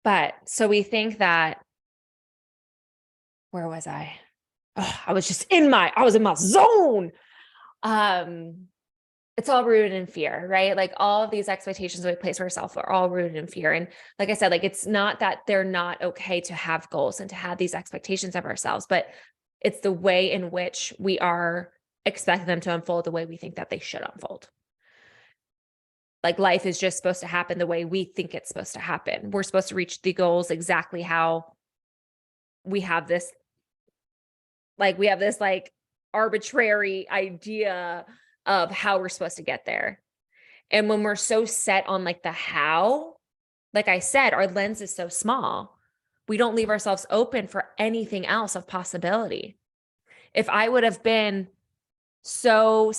But so we think that, where was I? Oh, I was in my zone. Um, it's all rooted in fear, right? Like all of these expectations that we place for ourselves are all rooted in fear. And like I said, like it's not that they're not okay to have goals and to have these expectations of ourselves, but it's the way in which we are expecting them to unfold the way we think that they should unfold. Like life is just supposed to happen the way we think it's supposed to happen. We're supposed to reach the goals exactly how we have this, like arbitrary idea of how we're supposed to get there. And when we're so set on like the how, like I said, our lens is so small. We don't leave ourselves open for anything else of possibility. If I would have been so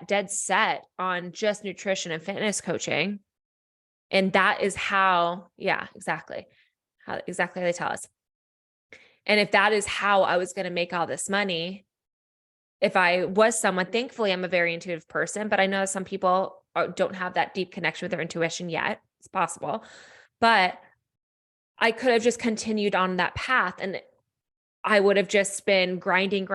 dead set on just nutrition and fitness coaching, and that is how, yeah, exactly. How exactly they tell us. And if that is how I was going to make all this money, if I was someone, thankfully, I'm a very intuitive person, but I know some people don't have that deep connection with their intuition yet. It's possible. But I could have just continued on that path and I would have just been grinding,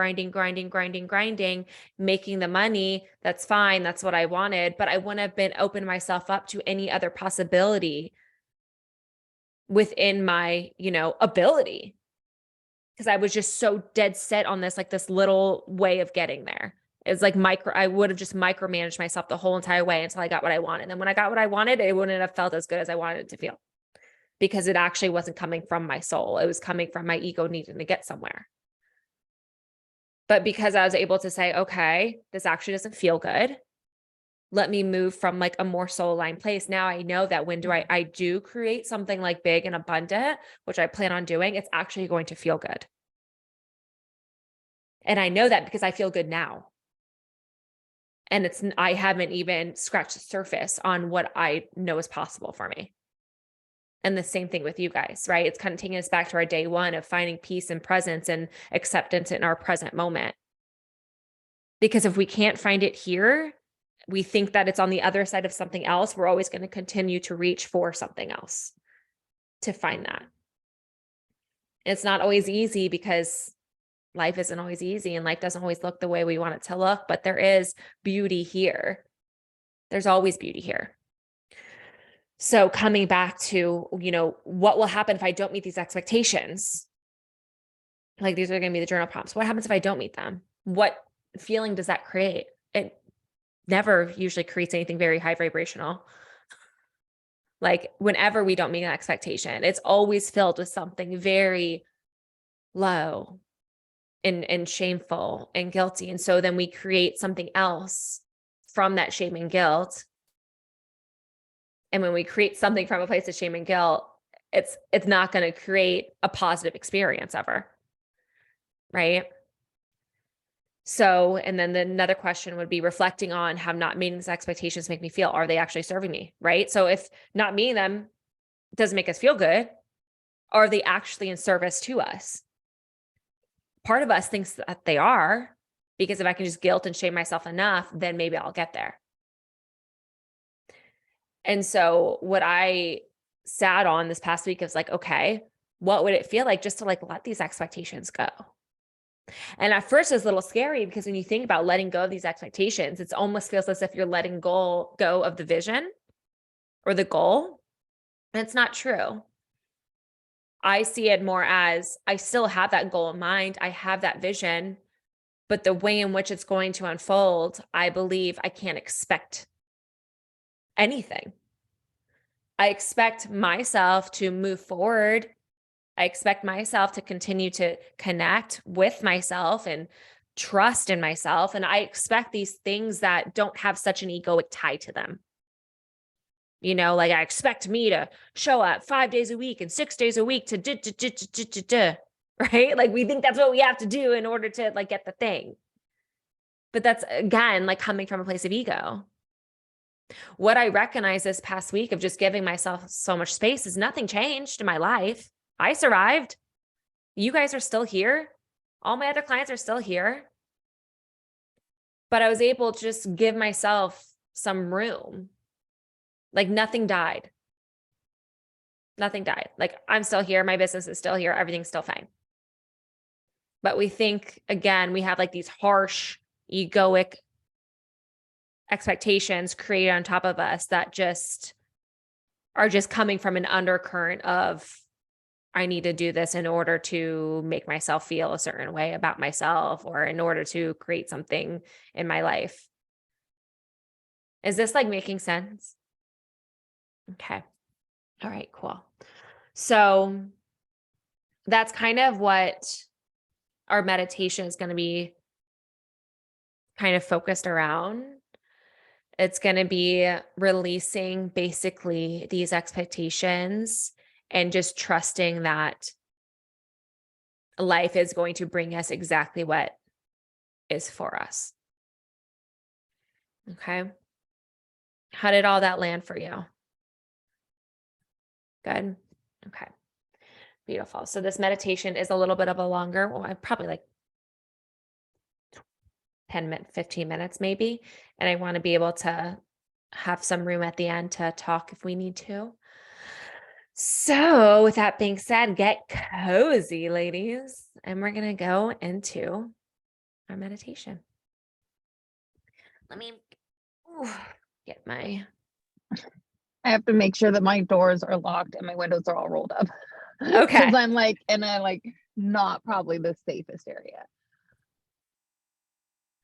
making the money. That's fine. That's what I wanted. But I wouldn't have been open myself up to any other possibility within my, ability. Because I was just so dead set on this, like this little way of getting there. It's like I would have just micromanaged myself the whole entire way until I got what I wanted. And then when I got what I wanted, it wouldn't have felt as good as I wanted it to feel because it actually wasn't coming from my soul. It was coming from my ego needing to get somewhere. But because I was able to say, okay, this actually doesn't feel good. Let me move from like a more soul aligned place. Now I know that when I do create something like big and abundant, which I plan on doing, it's actually going to feel good. And I know that because I feel good now. And I haven't even scratched the surface on what I know is possible for me. And the same thing with you guys, right? It's kind of taking us back to our day one of finding peace and presence and acceptance in our present moment. Because if we can't find it here, we think that it's on the other side of something else. We're always going to continue to reach for something else to find that. It's not always easy because life isn't always easy and life doesn't always look the way we want it to look, but there is beauty here. There's always beauty here. So coming back to, what will happen if I don't meet these expectations? Like these are going to be the journal prompts. What happens if I don't meet them? What feeling does that create? It never usually creates anything very high vibrational. Like whenever we don't meet an expectation, it's always filled with something very low and shameful and guilty. And so then we create something else from that shame and guilt. And when we create something from a place of shame and guilt, it's not going to create a positive experience ever. Right? So, and then another question would be reflecting on how not meeting these expectations make me feel. Are they actually serving me? Right? So if not meeting them doesn't make us feel good, are they actually in service to us? Part of us thinks that they are, because if I can just guilt and shame myself enough, then maybe I'll get there. And so what I sat on this past week is like, okay, what would it feel like just to like let these expectations go? And at first it's a little scary because when you think about letting go of these expectations, it almost feels as if you're letting go of the vision or the goal. And it's not true. I see it more as I still have that goal in mind. I have that vision, but the way in which it's going to unfold, I believe I can't expect anything. I expect myself to move forward. I expect myself to continue to connect with myself and trust in myself. And I expect these things that don't have such an egoic tie to them. Like I expect me to show up 5 days a week and 6 days a week to right? Like we think that's what we have to do in order to like get the thing. But that's again, like coming from a place of ego. What I recognize this past week of just giving myself so much space is nothing changed in my life. I survived. You guys are still here. All my other clients are still here. But I was able to just give myself some room. Like nothing died. Nothing died. Like, I'm still here. My business is still here. Everything's still fine. But we think, again, we have like these harsh, egoic expectations created on top of us that just are just coming from an undercurrent of, I need to do this in order to make myself feel a certain way about myself, or in order to create something in my life. Is this like making sense? Okay. All right, cool. So that's kind of what our meditation is going to be kind of focused around. It's going to be releasing basically these expectations and just trusting that life is going to bring us exactly what is for us. Okay. How did all that land for you? Good. Okay. Beautiful. So this meditation is a little bit of a longer, well, I probably like 10 minutes, 15 minutes maybe. And I want to be able to have some room at the end to talk if we need to. So with that being said, get cozy, ladies. And we're going to go into our meditation. Let me get my... I have to make sure that my doors are locked and my windows are all rolled up. Okay. Because I'm like, not probably the safest area.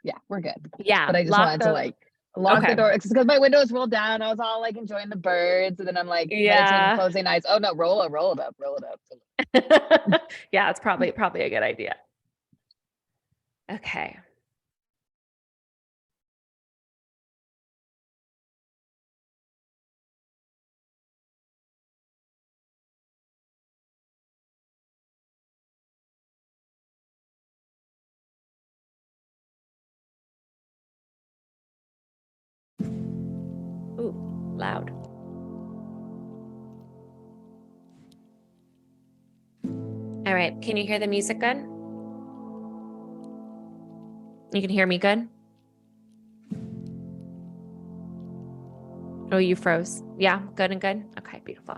Yeah, we're good. Yeah. But I just wanted to lock Okay. the door because my windows rolled down. I was all like enjoying the birds, and then I'm like meditating, Yeah. closing eyes. Oh no, roll it up. Yeah, it's probably a good idea. Okay. Ooh, loud. All right. Can you hear the music good? You can hear me good? Oh, you froze. Yeah, good and good. Okay, beautiful.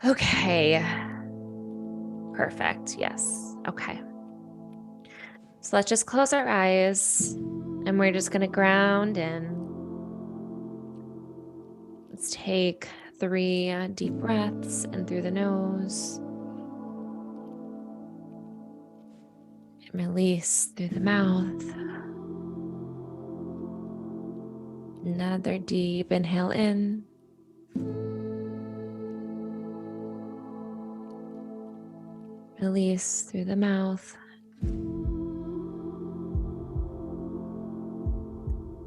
Okay. Perfect. Yes. Okay. So let's just close our eyes and we're just going to ground in. Let's take 3 deep breaths in through the nose and release through the mouth. Another deep inhale in. Release through the mouth.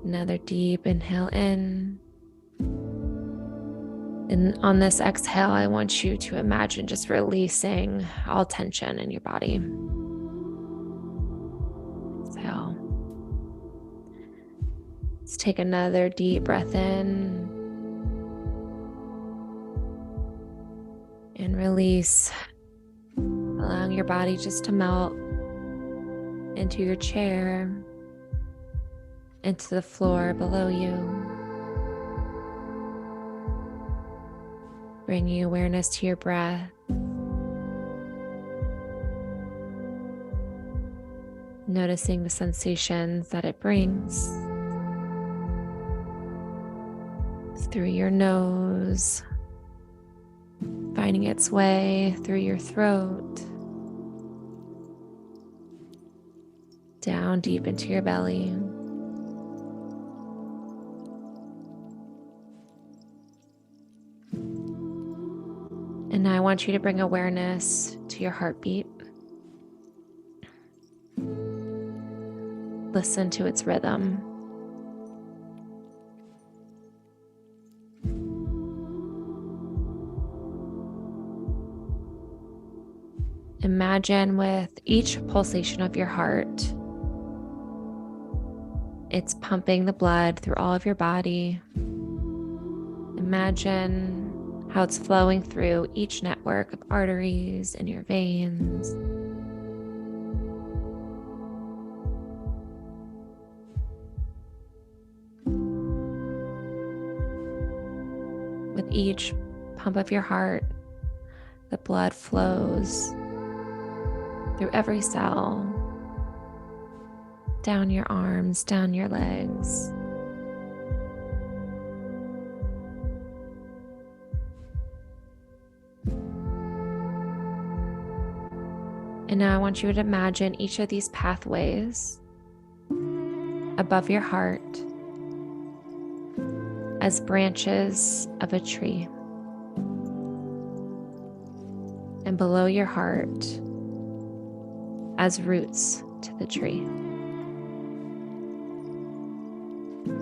Another deep inhale in. And on this exhale, I want you to imagine just releasing all tension in your body. Exhale. Let's take another deep breath in. And release, allowing your body just to melt into your chair, into the floor below you. Bringing awareness to your breath. Noticing the sensations that it brings through your nose, finding its way through your throat, down deep into your belly. And now I want you to bring awareness to your heartbeat. Listen to its rhythm. Imagine with each pulsation of your heart, it's pumping the blood through all of your body. Imagine how it's flowing through each network of arteries in your veins. With each pump of your heart, the blood flows through every cell, down your arms, down your legs. And now I want you to imagine each of these pathways above your heart as branches of a tree, and below your heart as roots to the tree.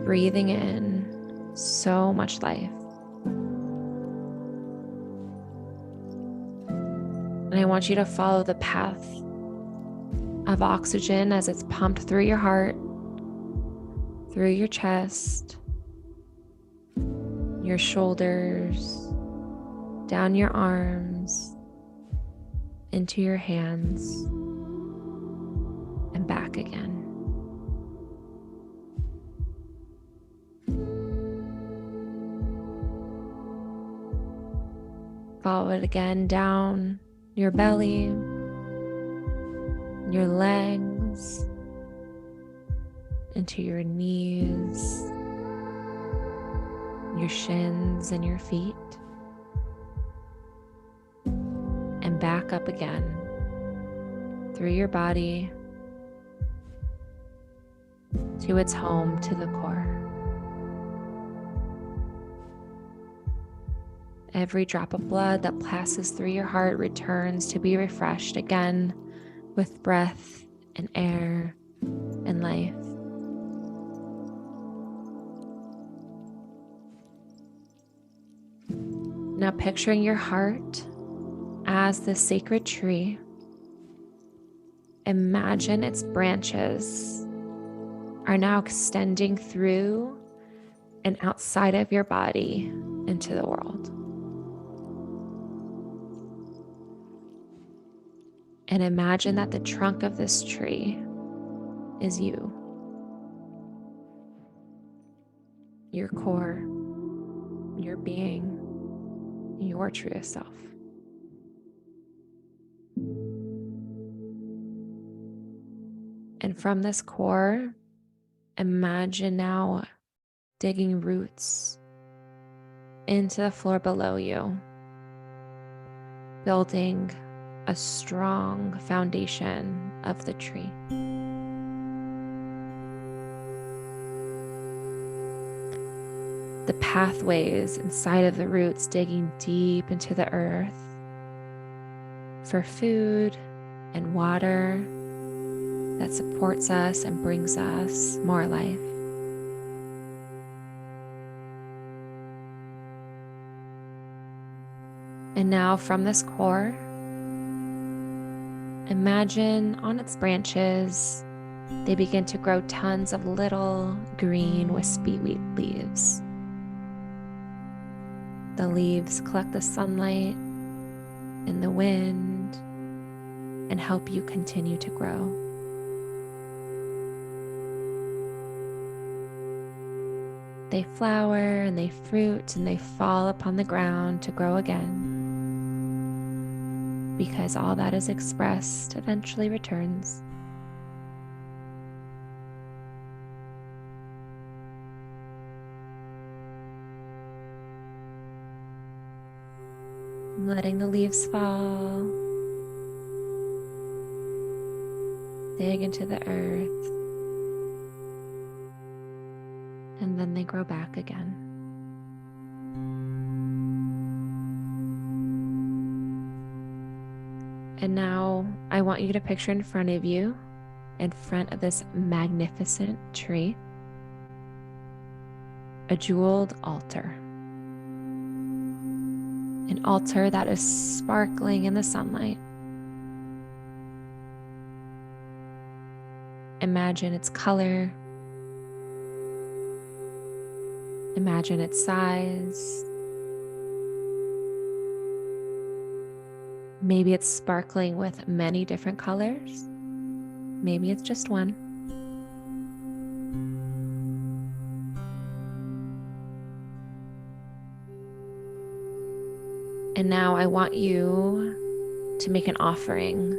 Breathing in so much life. And I want you to follow the path of oxygen as it's pumped through your heart, through your chest, your shoulders, down your arms, into your hands, and back again. Follow it again down your belly, your legs, into your knees, your shins and your feet, and back up again through your body to its home, to the core. Every drop of blood that passes through your heart returns to be refreshed again with breath and air and life. Now picturing your heart as the sacred tree, imagine its branches are now extending through and outside of your body into the world. And imagine that the trunk of this tree is you, your core, your being, your truest self. And from this core, imagine now digging roots into the floor below you, building a strong foundation of the tree. The pathways inside of the roots digging deep into the earth for food and water that supports us and brings us more life. And now from this core, imagine on its branches, they begin to grow tons of little green wispy wheat leaves. The leaves collect the sunlight and the wind and help you continue to grow. They flower and they fruit and they fall upon the ground to grow again, because all that is expressed eventually returns. Letting the leaves fall, dig into the earth, and then they grow back again. And now I want you to picture in front of you, in front of this magnificent tree, a jeweled altar. An altar that is sparkling in the sunlight. Imagine its color. Imagine its size. Maybe it's sparkling with many different colors. Maybe it's just one. And now I want you to make an offering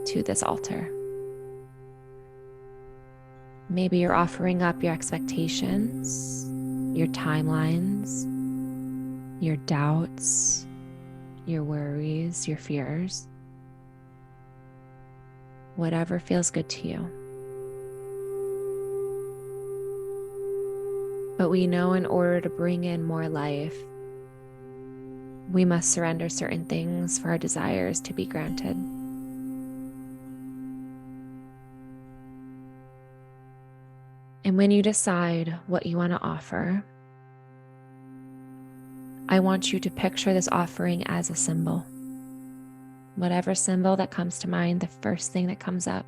to this altar. Maybe you're offering up your expectations, your timelines, your doubts, your worries, your fears, whatever feels good to you. But we know in order to bring in more life, we must surrender certain things for our desires to be granted. And when you decide what you want to offer, I want you to picture this offering as a symbol. Whatever symbol that comes to mind, the first thing that comes up.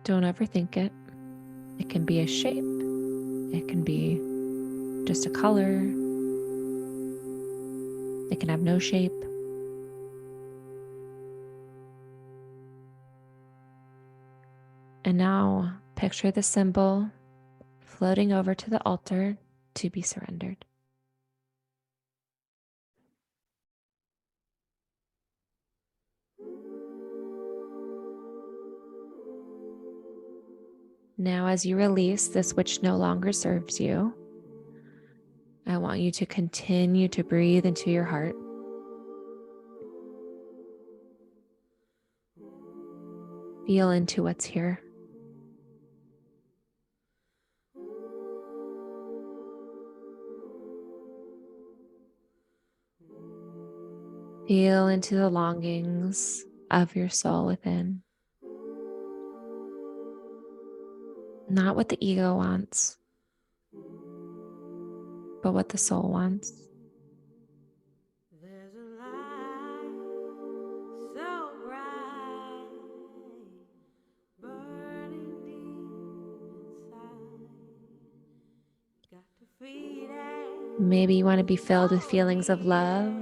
Don't overthink it. It can be a shape. It can be just a color. It can have no shape. And now picture the symbol floating over to the altar to be surrendered. Now, as you release this which no longer serves you, I want you to continue to breathe into your heart. Feel into what's here. Feel into the longings of your soul within. Not what the ego wants, but what the soul wants. There's a light so bright, burning deep inside. Got to feed it. Maybe you want to be filled with feelings of love,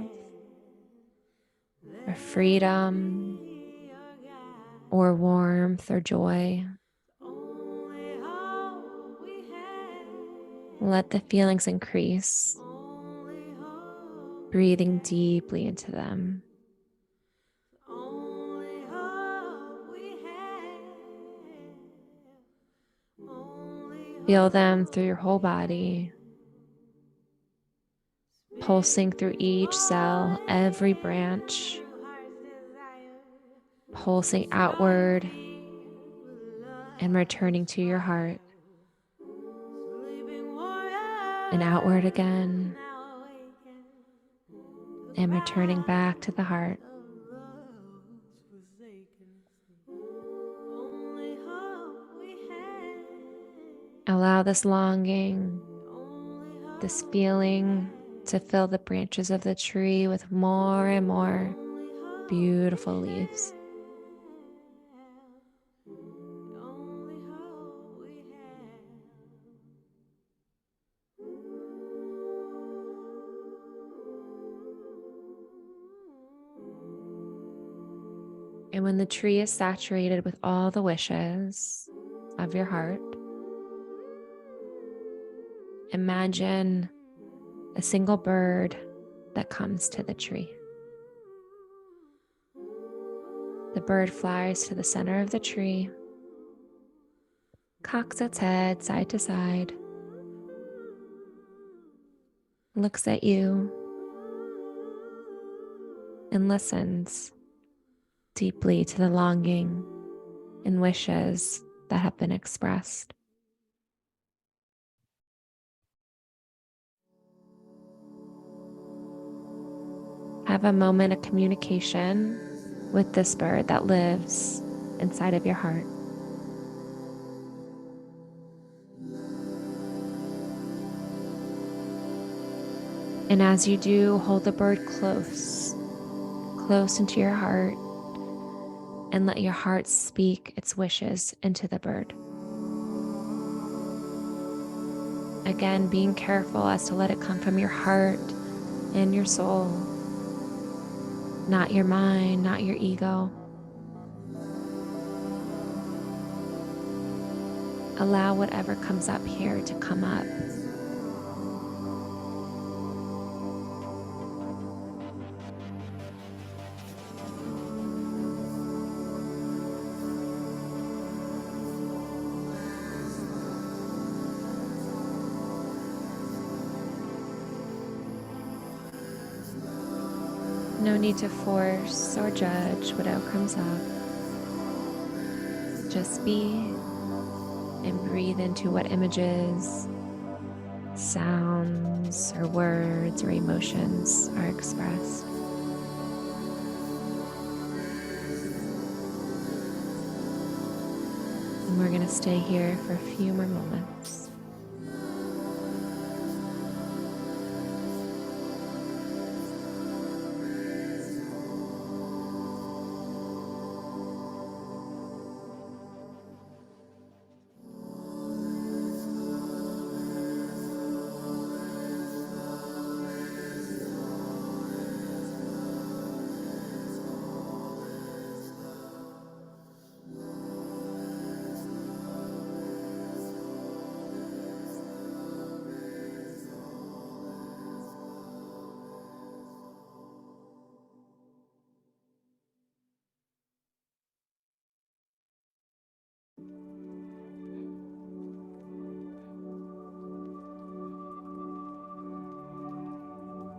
or freedom, or warmth, or joy. Only hope we have. Let the feelings increase, Only hope. breathing deeply into them. Only hope we have. Only Feel them through your whole body, pulsing through each cell, every branch, pulsing outward and returning to your heart, and outward again, and returning back to the heart. Allow this longing, this feeling to fill the branches of the tree with more and more beautiful leaves. And when the tree is saturated with all the wishes of your heart, imagine a single bird that comes to the tree. The bird flies to the center of the tree, cocks its head side to side, looks at you, and listens deeply to the longing and wishes that have been expressed. Have a moment of communication with this bird that lives inside of your heart. And as you do, hold the bird close into your heart, and let your heart speak its wishes into the bird. Again, being careful as to let it come from your heart and your soul, not your mind, not your ego. Allow whatever comes up here to come up. No need to force or judge what comes up. Just be and breathe into what images, sounds, or words or emotions are expressed. And we're going to stay here for a few more moments.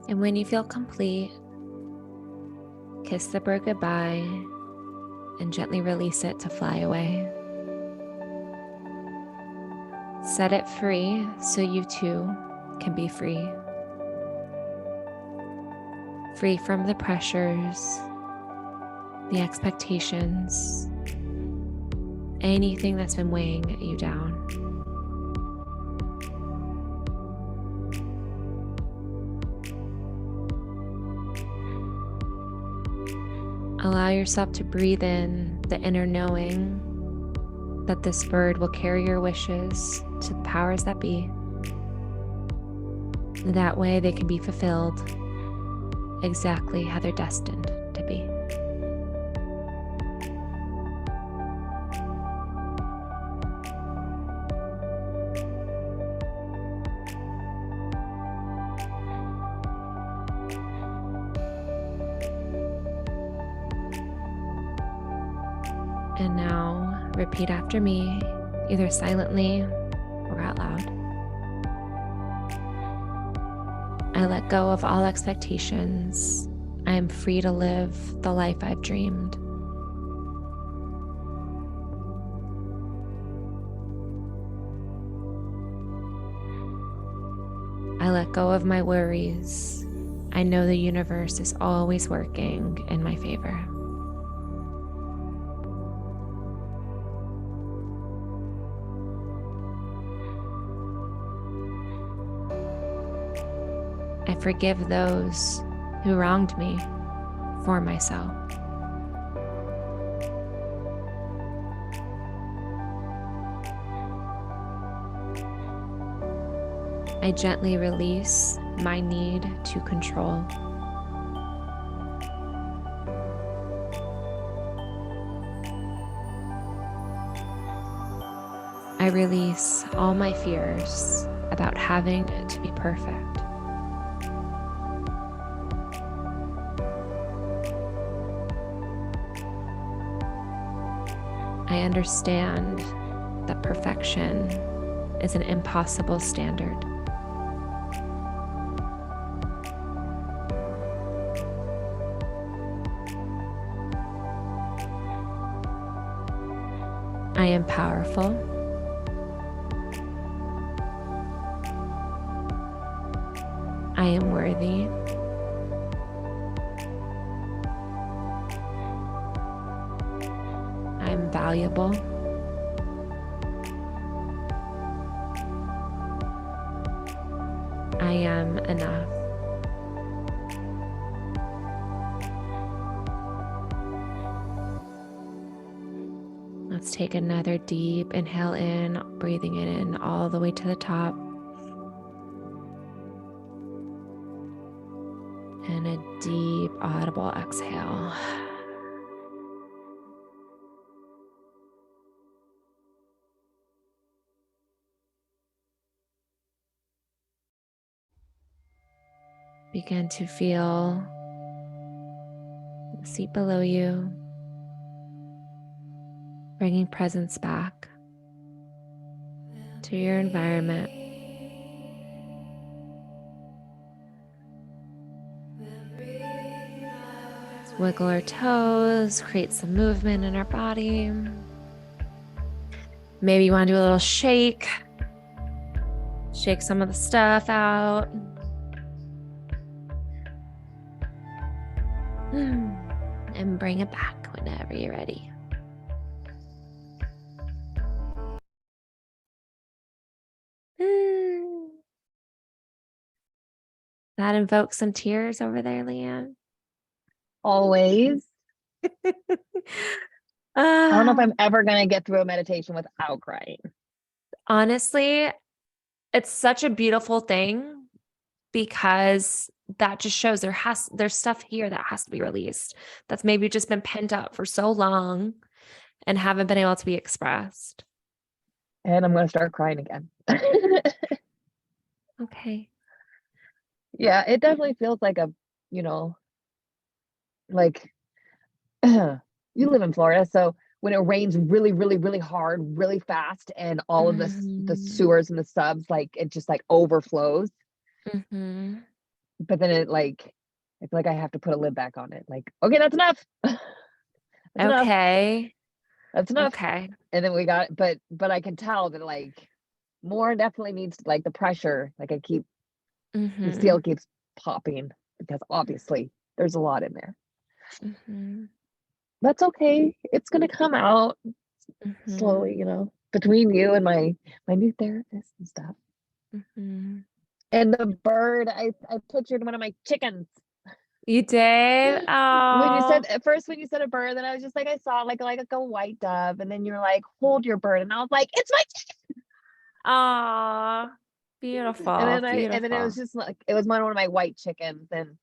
And when you feel complete, kiss the bird goodbye and gently release it to fly away. Set it free so you too can be free. Free from the pressures, the expectations, anything that's been weighing you down. Allow yourself to breathe in the inner knowing that this bird will carry your wishes to the powers that be. That way they can be fulfilled exactly how they're destined to be. And now repeat after me, either silently or out loud. I let go of all expectations. I am free to live the life I've dreamed. I let go of my worries. I know the universe is always working in my favor. I forgive those who wronged me for myself. I gently release my need to control. I release all my fears about having to be perfect. I understand that perfection is an impossible standard. I am powerful. I am worthy. I am valuable. I am enough. Let's take another deep inhale in, breathing it in all the way to the top. And a deep, audible exhale. Begin to feel the seat below you, bringing presence back to your environment. Wiggle our toes, create some movement in our body. Maybe you want to do a little shake. Shake some of the stuff out. And bring it back whenever you're ready. That invokes some tears over there, Leanne. Always. I don't know if Ah, I'm ever going to get through a meditation without crying. honestly, it's such a beautiful thing because that just shows there's stuff here that has to be released that's maybe just been pent up for so long and haven't been able to be expressed. And I'm going to start crying again. Okay. Yeah, it definitely feels like a, you know, like you live in Florida, so when it rains really, really, really hard, really fast, and all of this, the Mhm. sewers and the subs, like it just like overflows. Mhm. But then it like, I feel like I have to put a lid back on it. Like, okay, that's enough. That's enough. Okay. That's enough. Okay. And then we got, but I can tell that like more definitely needs like the pressure. Like the Mhm. steel keeps popping because obviously there's a lot in there. Mhm. That's okay. It's gonna come out slowly, Mhm. you know, between you and my new therapist and stuff. Mhm. And the bird, I pictured one of my chickens. You did? When you Oh. said at first when you said a bird, then I was just like I saw like a white dove, and then you're like, hold your bird, and I was like, it's my chicken. Oh. Beautiful. And then it was Beautiful. just like it was one of my white chickens, and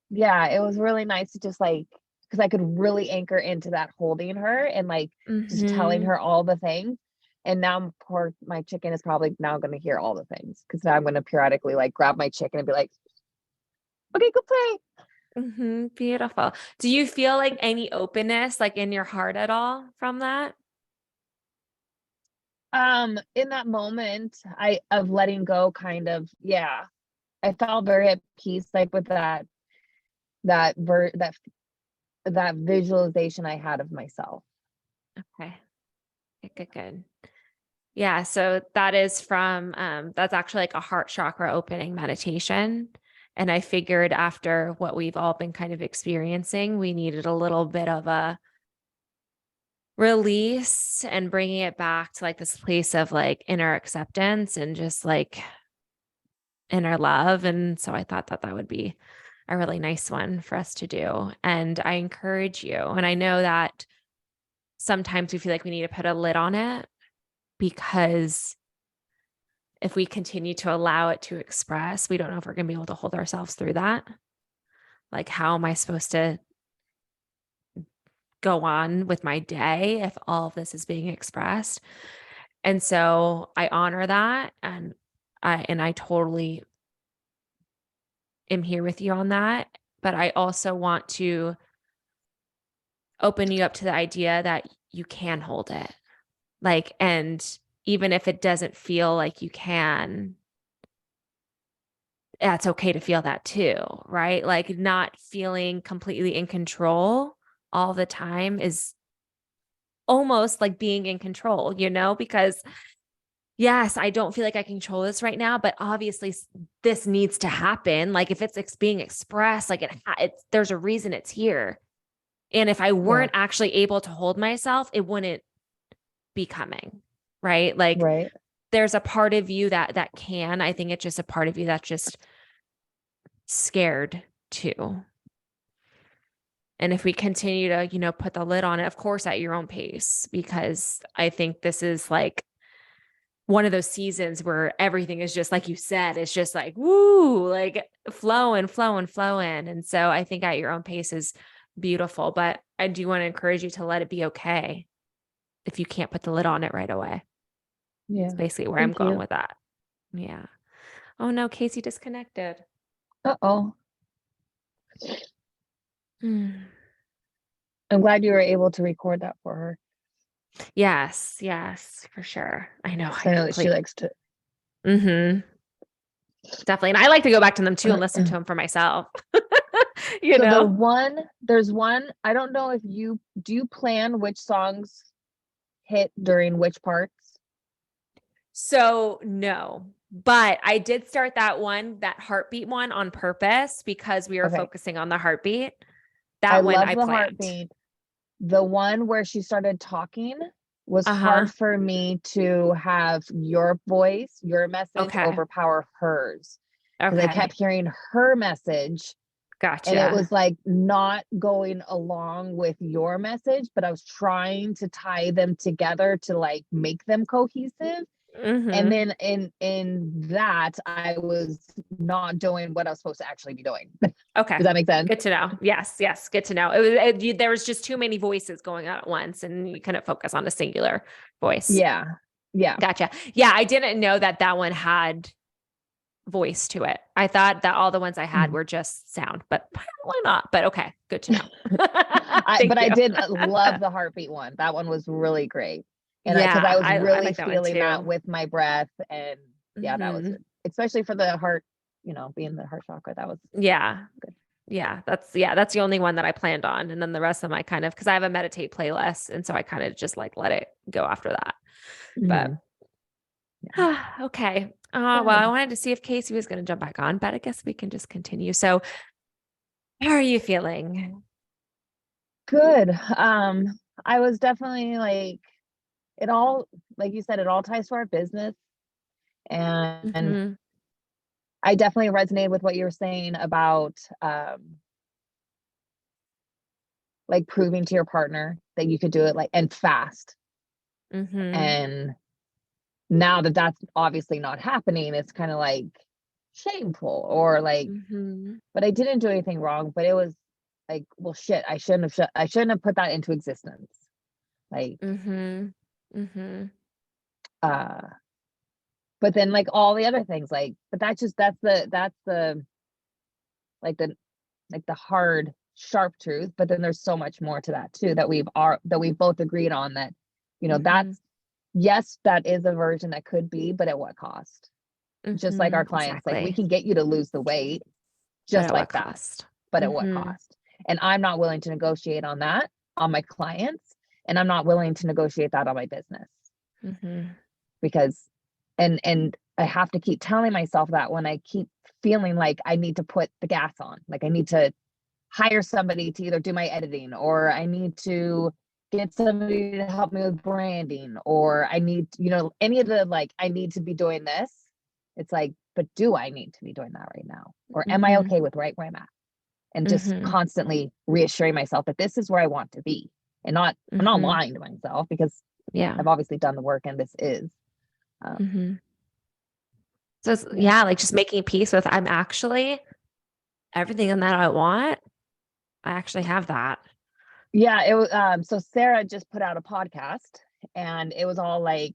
yeah, it was really nice to just like because I could really anchor into that holding her and like just telling Mhm. her all the things. And now poor my chicken is probably now going to hear all the things because now I'm going to periodically like grab my chicken and be like, okay, go play. Mhm. Beautiful. Do you feel like any openness like in your heart at all from that? In that moment, I of letting go, kind of, yeah, I felt very at peace, like with that ver that visualization I had of myself. Okay. Good, good, good. Yeah, so that is from that's actually like a heart chakra opening meditation. And I figured after what we've all been kind of experiencing, we needed a little bit of a release and bringing it back to like this place of like inner acceptance and just like inner love. And so I thought that that would be a really nice one for us to do. And I encourage you. And I know that sometimes we feel like we need to put a lid on it because if we continue to allow it to express, we don't know if we're going to be able to hold ourselves through that. Like, how am I supposed to go on with my day if all of this is being expressed? And so I honor that, and I totally am here with you on that. But I also want to open you up to the idea that you can hold it. Like, and even if it doesn't feel like you can, that's okay to feel that too, right? Like not feeling completely in control all the time is almost like being in control, because yes, I don't feel like I can control this right now, but obviously this needs to happen. Like if it's being expressed, like there's a reason it's here. And if I Yeah, weren't actually able to hold myself, it wouldn't be coming, right? Like right. there's a part of you that can. I think it's just a part of you that's just scared too. And if we continue to, put the lid on it, of course, at your own pace, because I think this is like one of those seasons where everything is just like you said, it's just like, woo, like flowing, flowing, flowing. And so I think at your own pace is beautiful, but I do want to encourage you to let it be okay if you can't put the lid on it right away. It's Yeah. basically where I'm Thank going you. with that. Yeah. Oh no, Casey disconnected. Uh-oh. Hmm. I'm glad you were able to record that for her. Yes, yes, for sure. I know. 'Cause I know that she likes to. Mm-hmm. Definitely. And I like to go back to them too and listen to them for myself. you So know? there's one, I don't know if do you plan which songs hit during which parts? So no, but I did start that heartbeat one on purpose because we were Okay. focusing on the heartbeat. I That one love I the planned. heartbeat. The one where she started talking was Uh-huh. hard for me to have your voice, your message Okay. overpower hers. Because I kept Okay. hearing her message and it was Gotcha. like not going along with your message, but I was trying to tie them together to like make them cohesive. And Mm-hmm. then in that, I was not doing what I was supposed to actually be doing. Okay. Does that make sense? Good to know. Yes. Yes. Good to know. There was just too many voices going on at once and you couldn't focus on a singular voice. Yeah. Yeah. Gotcha. Yeah. I didn't know that one had voice to it. I thought that all the ones I had Mhm. were just sound, but apparently not. But okay. Good to know. But Thank I you. did love the heartbeat one. That one was really great. And because I Yeah. was I really like that one feeling that too. with my breath. And yeah, that was Hmm. good. Especially for the heart, being the heart chakra. That was Yeah. good. That's the only one that I planned on. And then the rest of them I kind of because I have a meditate playlist. And so I kind of just like let it go after that. But Mhm. Yeah. okay. Well, I Good. wanted to see if Casey was going to jump back on, but I guess we can just continue. So, how are you feeling? Good. I was definitely like it all, like you said, it all ties to our business. And Hmm. I definitely resonated with what you were saying about like proving to your partner that you could do it like and fast. Hmm. And now that that's obviously not happening, it's kind of like shameful or like, Hmm. but I didn't do anything wrong, but it was like, well, shit, I shouldn't have put that into existence. Like, Hmm. Hmm. uh, but then like all the other things, like, but that's the like the hard, sharp truth. But then there's so much more to that too that we've both agreed on that, Hmm. that's yes, that is a version that could be, but at what cost? Just like Hmm. our clients, like we Exactly. can get you to lose the weight But just at what like that, cost? but at what Hmm. cost? And I'm not willing to negotiate on that on my clients, and I'm not willing to negotiate that on my business Hmm. because and I have to keep telling myself that when I keep feeling like I need to put the gas on, like I need to hire somebody to either do my editing or I need to get somebody to help me with branding or I need, any of the like I need to be doing this. It's like, but do I need to be doing that right now? Or am I Hmm. okay with right where I'm at? And just Hmm. constantly reassuring myself that this is where I want to be. And I'm not Hmm. lying to myself because Yeah. I've obviously done the work and this is. Um, Hmm. So it's, yeah. yeah, like just making peace with I'm actually everything that I want. I actually have that. Yeah. It was, so Sarah just put out a podcast and it was all like,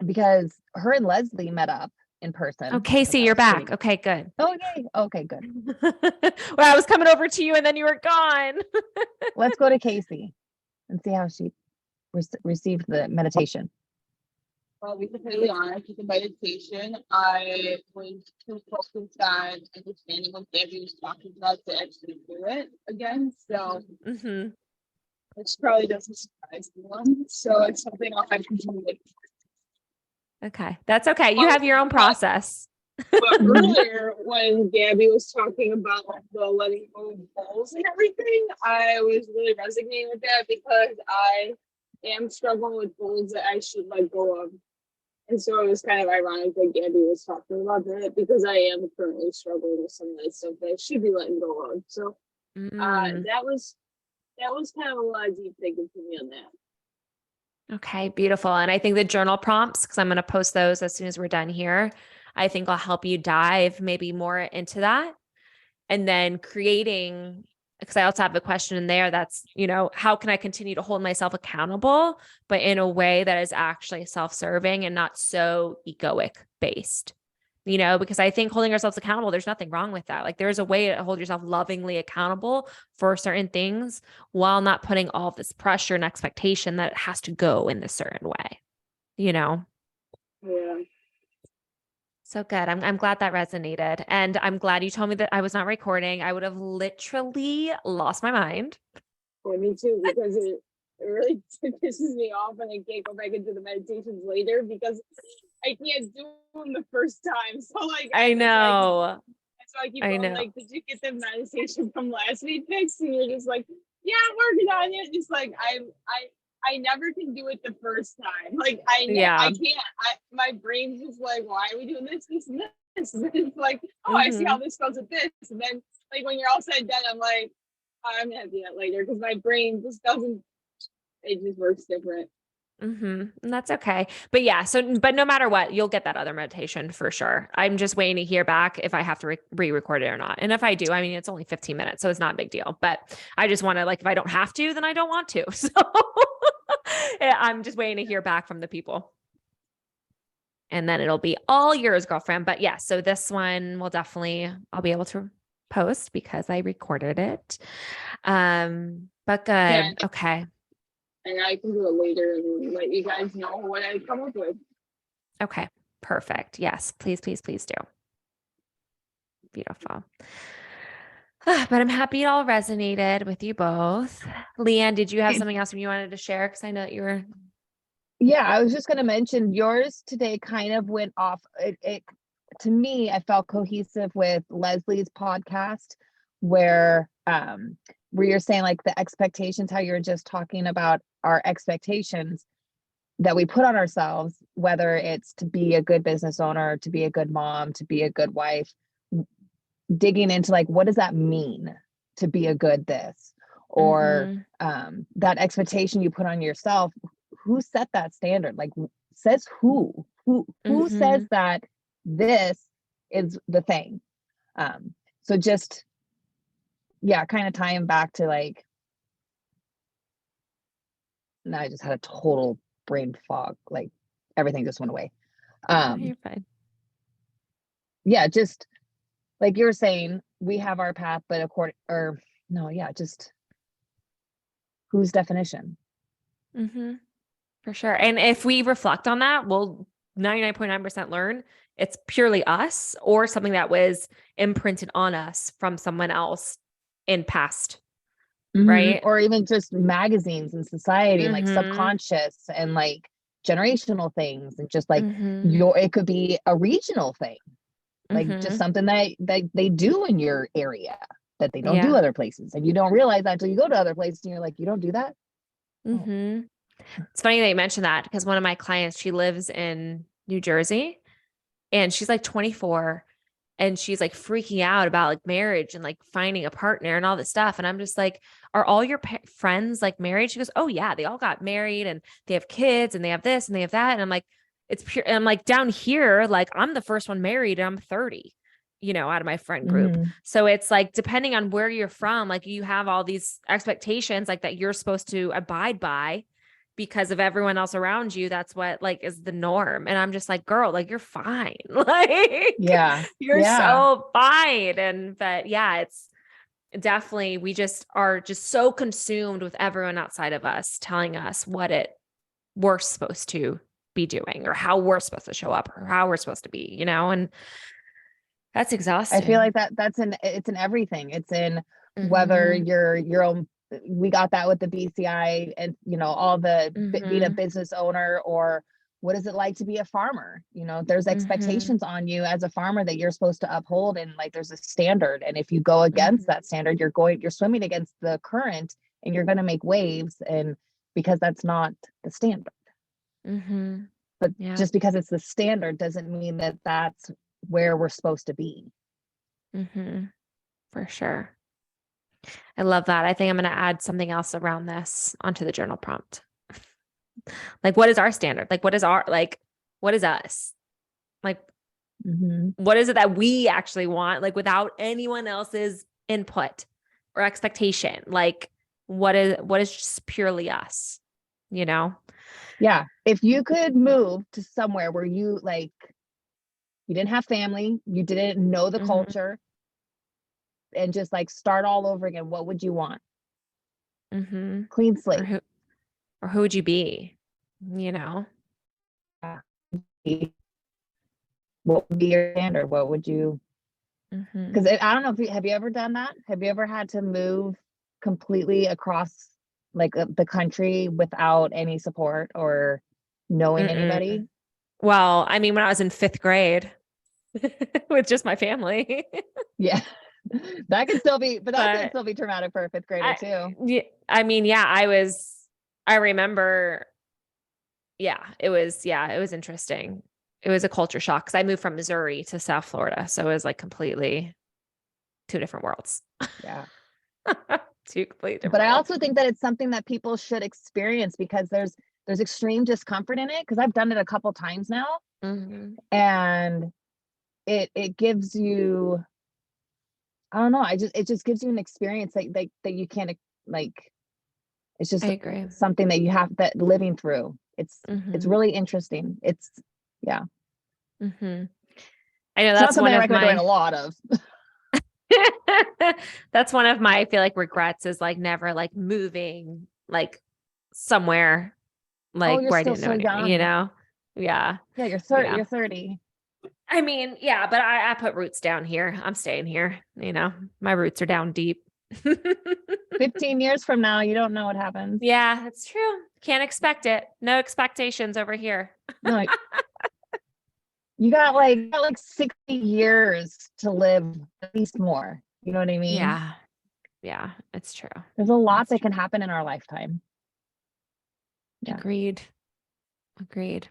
because her and Leslie met up in Oh, person. I thought Casey, that you're was back. pretty. Okay, good. Oh, yay. Okay, good. Well, I was coming over to you and then you were gone. Let's go to Casey and see how she received the meditation. Well, be completely honest with the meditation, I was too focused on understanding what Gabby was talking about to actually do it again. So, Hmm. which probably doesn't surprise anyone. So it's something I'll have to continue with. Okay, that's okay. You But, have your own but, process. but Mhm. earlier, when Gabby was talking about the letting go of goals and everything, I was really resonating with that because I am struggling with goals that I should let go of. And so it was kind of ironic that Gabby was talking about that because I am currently struggling with some of that stuff that I should be letting go of. So Mm, that was kind of a lot of deep thinking for me on that. okay, beautiful. And I think the journal prompts, because I'm going to post those as soon as we're done here, I think will help you dive maybe more into that. And then creating, because I also have a question in there that's, how can I continue to hold myself accountable, but in a way that is actually self-serving and not so egoic based, because I think holding ourselves accountable, there's nothing wrong with that. Like there's a way to hold yourself lovingly accountable for certain things while not putting all this pressure and expectation that it has to go in a certain way, you know? Yeah. So good. I'm glad that resonated. And I'm glad you told me that I was not recording. I would have literally lost my mind. Yeah, me too, because it really pisses me off when I can't go back into the meditations later because I can't do them the first time. So like I was like, know. so I keep I going know. like, did you get the meditation from last week fixed? And you're just like, yeah, I'm working on it. It's like I never can do it the first time. Like I Yeah. can't. My brain's just like, why are we doing this, and this? And then it's like, oh, I see how Mhm. this goes with this. And then like when you're all said and done, I'm like, I'm gonna do that later because my brain just doesn't. It just works different. And that's okay. But yeah, but no matter what, you'll get that other meditation for sure. I'm just waiting to hear back if I have to re-record it or not. And if I do, I mean, it's only 15 minutes, so it's not a big deal. But I just want to, like, if I don't have to, then I don't want to. So yeah, I'm just waiting to hear back from the people. And then it'll be all yours, girlfriend. But yeah, so this one I'll be able to post because I recorded it. But good. Yeah, Okay. and I can do it later and let you guys know what I come up with. Okay. Perfect. Yes. Please, please, please do. Beautiful. But I'm happy it all resonated with you both. Leanne, did you have something else you wanted to share? Because I know that you were. Yeah, I was just going to mention yours today kind of went off. It to me, I felt cohesive with Leslie's podcast where you're saying like the expectations, how you're just talking about our expectations that we put on ourselves, whether it's to be a good business owner, to be a good mom, to be a good wife, digging into like, what does that mean to be a good this? Or that expectation you put on yourself, who set that standard? Like says who says that this is the thing? So just, yeah, kind of tying back to like, now I just had a total brain fog, like everything just went away. You're fine. Yeah, just like you were saying, we have our path, but just whose definition? For sure. And if we reflect on that, we'll 99.9% learn it's purely us or something that was imprinted on us from someone else in past, right? Or even just magazines and society and like Mhm. subconscious and like generational things, and just like Mhm. it could be a regional thing, like just Mhm. something that they do in your area that they don't do Yeah. other places, and you don't realize that until you go to other places and you're like, you don't do that. Oh. It's funny that you mentioned that because one of my clients, she lives in New Jersey and she's like 24 and she's like freaking out about like marriage and like finding a partner and all this stuff. And I'm just like, are all your friends like married? She goes, oh yeah, they all got married and they have kids and they have this and they have that. And I'm like, it's pure. And I'm like down here, like I'm the first one married and I'm 30, out of my friend group. So it's like, depending on where you're from, like you have all these expectations like that you're supposed to abide by because of everyone else around you. That's what like is the norm. And I'm just like, girl, like you're fine. Like Yeah. you're so fine. But yeah, it's definitely, we just are just so consumed with everyone outside of us telling us we're supposed to be doing or how we're supposed to show up or how we're supposed to be, and that's exhausting. I feel like it's in everything. It's in whether Mhm. you're your own. We got that with the BCI and all the being a business owner, or what is it like to be a farmer? There's expectations on you as a farmer that you're supposed to uphold, and like there's a standard. And if you go against that standard, you're swimming against the current and you're going to make waves, and because that's not the standard. But Yeah. just because it's the standard doesn't mean that that's where we're supposed to be. For sure. I love that. I think I'm going to add something else around this onto the journal prompt. Like, what is our standard? Like, what is us? Like, what is it that we actually want? Like, without anyone else's input or expectation? Like, what is just purely us? Yeah. If you could move to somewhere where you didn't have family, you didn't know the culture, and just like start all over again, what would you want? Clean slate. Or who would you be? what would be your standard? What would you, Mhm. because I don't know if have you ever done that? Have you ever had to move completely across like the country without any support or knowing anybody? Mm-mm. Well, I mean, when I was in 5th grade with just my family. Yeah. That could still be, but that could But still be traumatic for a fifth grader too. I mean, yeah, I remember, yeah, it was interesting. It was a culture shock because I moved from Missouri to South Florida. So it was like completely 2 different worlds. Yeah. 2 completely different But I worlds. also think that it's something that people should experience because there's extreme discomfort in it because I've done it a couple times now Mhm. and it gives you, I don't know, it just gives you an experience that you can't like, it's just I agree. something that you have that living through. It's Mhm. really interesting. It's yeah. Mhm. I know It's not that's one something I of recommend doing my a lot of. that's one of my, I feel like, regrets is like never like moving like somewhere Oh, like you're where I still didn't know so any, you young. know? Yeah. Yeah, Yeah. you're 30. I mean, yeah, but I put roots down here. I'm staying here, you know. My roots are down deep. 15 years from now, you don't know what happens. Yeah, that's true. Can't expect it. No expectations over here. No, you got like 60 years to live, at least more. You know what I mean? Yeah. Yeah, it's true. There's a lot It's that true. can happen in our lifetime. Yeah. Agreed. Agreed.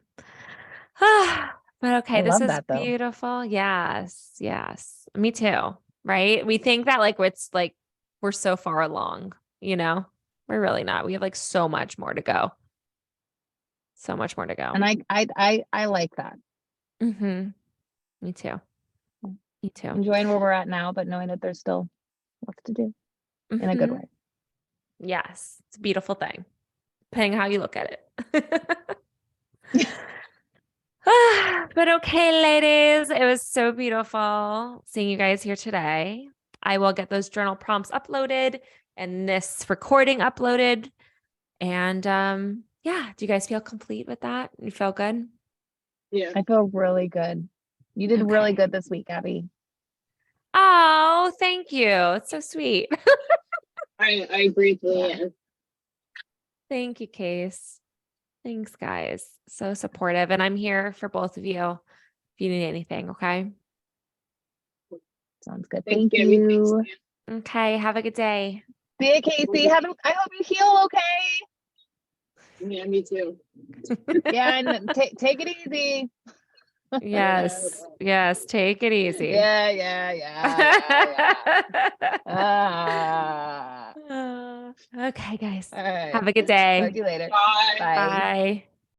But okay, I this love is that though. beautiful. Yes, yes. Me too. Right? We think that like it's like we're so far along, you know? We're really not. We have like so much more to go. So much more to go. And I like that. Mm-hmm. Me too. Me too. Enjoying where we're at now, but knowing that there's still lots to do in a good Mhm. way. Yes, it's a beautiful thing, depending on how you look at it. But okay, ladies, it was so beautiful seeing you guys here today. I will get those journal prompts uploaded and this recording uploaded. And yeah, do you guys feel complete with that? You feel good? Yeah. I feel really good. You did really Okay. good this week, Abby. Oh, thank you. It's so sweet. I briefly, Yeah. Thank you, Case. Thanks, guys. So supportive. And I'm here for both of you if you need anything, okay? Sounds good. thank Thank you. Thanks, you. Sam. Okay, have a good day. See you, Casey. I hope you heal okay. Yeah, me too. Yeah, and take it easy. Yes, yes, take it easy. Yeah, yeah, yeah, yeah, yeah. Okay, guys. All right. Have a good Talk to day. you later. Bye. Bye. Bye.